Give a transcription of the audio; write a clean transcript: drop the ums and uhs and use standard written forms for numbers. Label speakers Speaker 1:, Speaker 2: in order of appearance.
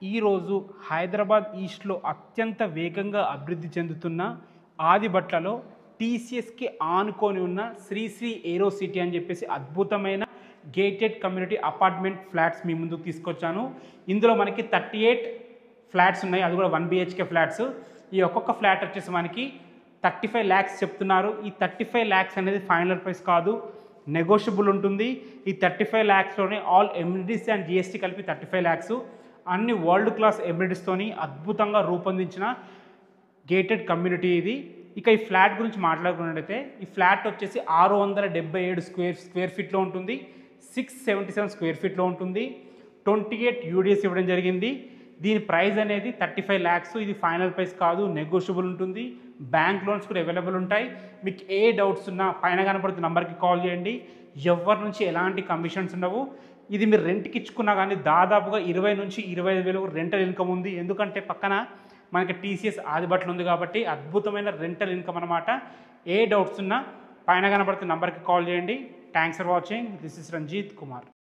Speaker 1: ఈరోజు హైదరాబాద్ ఈస్ట్లో అత్యంత వేగంగా అభివృద్ధి చెందుతున్న ఆదిబట్లలో టీసీఎస్కి ఆనుకొని ఉన్న శ్రీ ఏరో సిటీ అని చెప్పేసి అద్భుతమైన గేటెడ్ కమ్యూనిటీ అపార్ట్మెంట్ ఫ్లాట్స్ మీ ముందుకు తీసుకొచ్చాను. ఇందులో మనకి 38 ఫ్లాట్స్ ఉన్నాయి, అది కూడా 1 BHK ఫ్లాట్స్. ఈ ఒక్కొక్క ఫ్లాట్ వచ్చేసి మనకి 35 lakhs చెప్తున్నారు. ఈ 35 lakhs అనేది ఫైనల్ ప్రైస్ కాదు, నెగోషియబుల్ ఉంటుంది. ఈ 35 lakhsలోనే ఆల్ ఎమ్యూనిటీస్ అండ్ జిఎస్టీ కలిపి 35 lakhs. అన్ని వరల్డ్ క్లాస్ ఎమ్యూనిటీస్తోని అద్భుతంగా రూపొందించిన గేటెడ్ కమ్యూనిటీ ఇది. ఇక ఈ ఫ్లాట్ గురించి మాట్లాడుకున్నట్టయితే ఈ ఫ్లాట్ వచ్చేసి 677 స్క్వేర్ ఫీట్లో ఉంటుంది, 677 స్క్వేర్ ఫీట్లో ఉంటుంది. 28 UDS ఇవ్వడం జరిగింది. దీని ప్రైస్ అనేది 35 lakhs. ఇది ఫైనల్ ప్రైస్ కాదు, నెగోషియబుల్ ఉంటుంది. బ్యాంక్ లోన్స్ కూడా అవైలబుల్ ఉంటాయి. మీకు ఏ డౌట్స్ ఉన్నా పైన కనపడుతున్న నెంబర్కి కాల్ చేయండి. ఎవరి నుంచి ఎలాంటి కమిషన్స్ ఉండవు. ఇది మీరు రెంట్కి ఇచ్చుకున్నా కానీ దాదాపుగా 20 నుంచి 25,000 రెంటల్ ఇన్కమ్ ఉంది. ఎందుకంటే పక్కన మనకి టీసీఎస్ ఆదిబట్ల ఉంది కాబట్టి అద్భుతమైన రెంటల్ ఇన్కమ్ అనమాట. ఏ డౌట్స్ ఉన్నా పైన కనపడుతున్న నెంబర్కి కాల్ చేయండి. Thanks for watching. This is Ranjith Kumar.